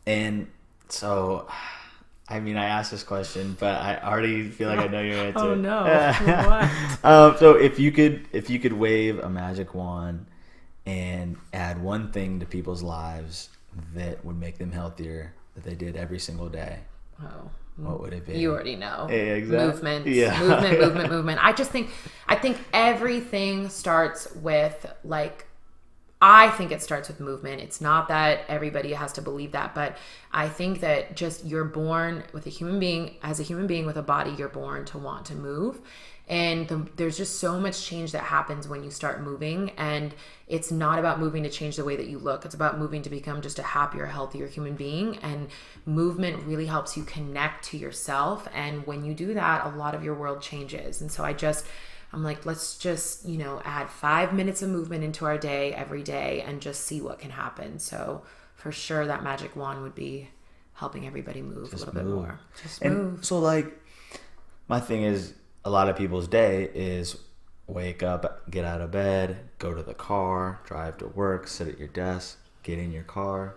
And so, I mean, I asked this question, but I already feel like I know your answer. Oh no. What? So if you could wave a magic wand and add one thing to people's lives that would make them healthier that they did every single day, Oh. what would it be? You already know. Yeah, exactly. Movement. Yeah. Movement. I think everything starts with I think it starts with movement. It's not that everybody has to believe that, but I think that just you're born with as a human being with a body, you're born to want to move. And there's just so much change that happens when you start moving. And it's not about moving to change the way that you look. It's about moving to become just a happier, healthier human being. And movement really helps you connect to yourself. And when you do that, a lot of your world changes. And so I'm like, let's just, add 5 minutes of movement into our day every day and just see what can happen. So for sure, that magic wand would be helping everybody move a little bit more. Just move. So my thing is, a lot of people's day is wake up, get out of bed, go to the car, drive to work, sit at your desk, get in your car,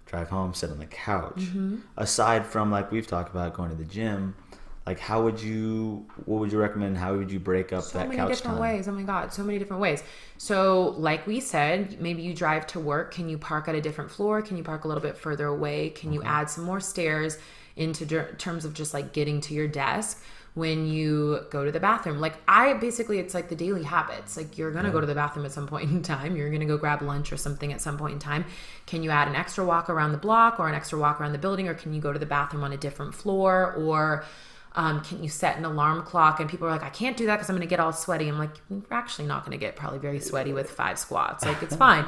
drive home, sit on the couch. Mm-hmm. Aside from we've talked about going to the gym, what would you recommend? How would you break up that couch time? So many different ways. Oh my God, so many different ways. So like we said, maybe you drive to work. Can you park at a different floor? Can you park a little bit further away? Can you add some more stairs into terms of just getting to your desk? When you go to the bathroom, it's the daily habits. You're going to go to the bathroom at some point in time. You're going to go grab lunch or something at some point in time. Can you add an extra walk around the block or an extra walk around the building? Or can you go to the bathroom on a different floor? Or can you set an alarm clock? And people are like, I can't do that because I'm going to get all sweaty. I'm like, you're actually not going to get probably very sweaty with 5 squats. It's fine.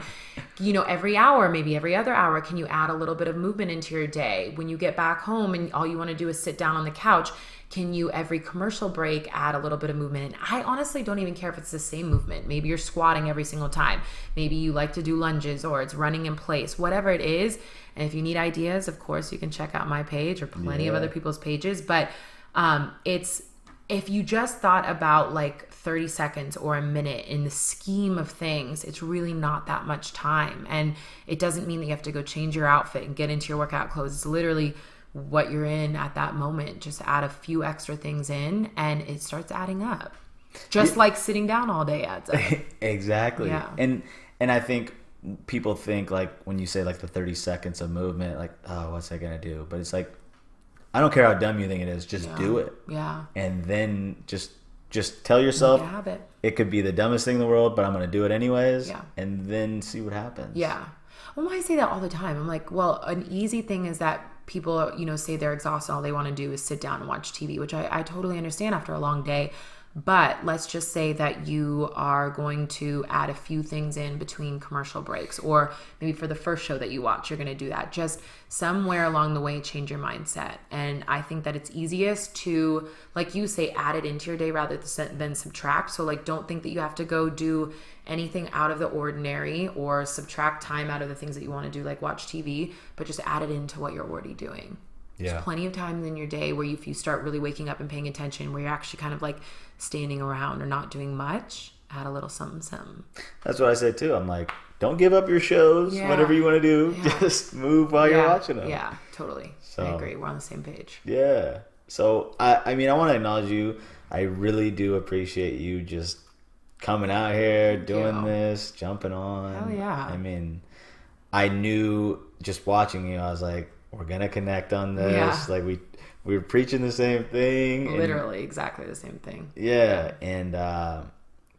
Every hour, maybe every other hour, can you add a little bit of movement into your day? When you get back home and all you want to do is sit down on the couch, can you every commercial break add a little bit of movement? And I honestly don't even care if it's the same movement. Maybe you're squatting every single time. Maybe you like to do lunges or it's running in place, whatever it is. And if you need ideas, of course, you can check out my page or plenty of other people's pages. But if you just thought about 30 seconds or a minute in the scheme of things, it's really not that much time. And it doesn't mean that you have to go change your outfit and get into your workout clothes. It's literally what you're in at that moment. Just add a few extra things in and it starts adding up. Just like sitting down all day adds up. Exactly. Yeah. And I think people think when you say the 30 seconds of movement, oh, what's that going to do? But it's I don't care how dumb you think it is, just do it. Yeah. And then just tell yourself it could be the dumbest thing in the world, but I'm going to do it anyways. Yeah. And then see what happens. Yeah. Well, I say that all the time. I'm like, well, an easy thing is that people, say they're exhausted. All they want to do is sit down and watch TV, which I totally understand after a long day. But let's just say that you are going to add a few things in between commercial breaks, or maybe for the first show that you watch, you're going to do that. Just somewhere along the way, change your mindset. And I think that it's easiest to, like you say, add it into your day rather than subtract. So don't think that you have to go do anything out of the ordinary or subtract time out of the things that you want to do, like watch TV, but just add it into what you're already doing. Yeah. There's plenty of times in your day where if you start really waking up and paying attention, where you're actually kind of standing around or not doing much, add a little something. That's what I say too. I'm like, don't give up your shows, whatever you want to do. Yeah. Just move while you're watching them. Yeah, totally. So, I agree. We're on the same page. Yeah. So, I want to acknowledge you. I really do appreciate you just coming out here, doing this, jumping on. Hell yeah. I knew just watching you, I was like, we're going to connect on this. Yeah. We were preaching the same thing. Literally exactly the same thing. Yeah. And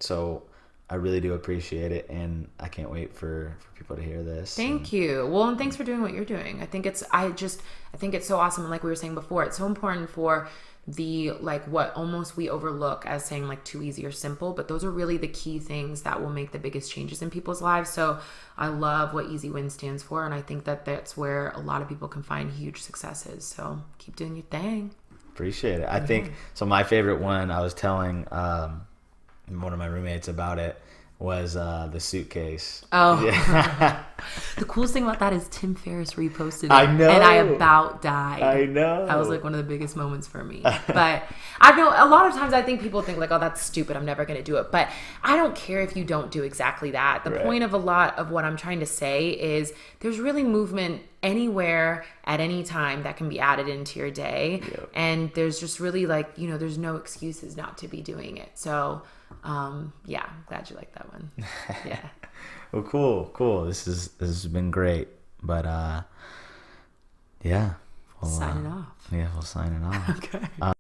so I really do appreciate it. And I can't wait for people to hear this. Thank you. Well, and thanks for doing what you're doing. I think it's so awesome. And like we were saying before, it's so important for the what almost we overlook as saying too easy or simple, but those are really the key things that will make the biggest changes in people's lives. So I love what Easy Win stands for, and I think that that's where a lot of people can find huge successes. So keep doing your thing. Appreciate it. I think so. My favorite one, I was telling one of my roommates about it. was the suitcase. Oh. Yeah. The coolest thing about that is Tim Ferriss reposted it. I know. And I about died. I know. That was like one of the biggest moments for me. But I know a lot of times I think people think like, oh, that's stupid. I'm never going to do it. But I don't care if you don't do exactly that. The Right. point of a lot of what I'm trying to say is there's really movement anywhere at any time that can be added into your day. Yep. And there's just really like, there's no excuses not to be doing it. So, yeah, I'm glad you like that one. Yeah. Well, cool. This has been great. But yeah. Sign it off. Yeah, we'll sign it off. Okay.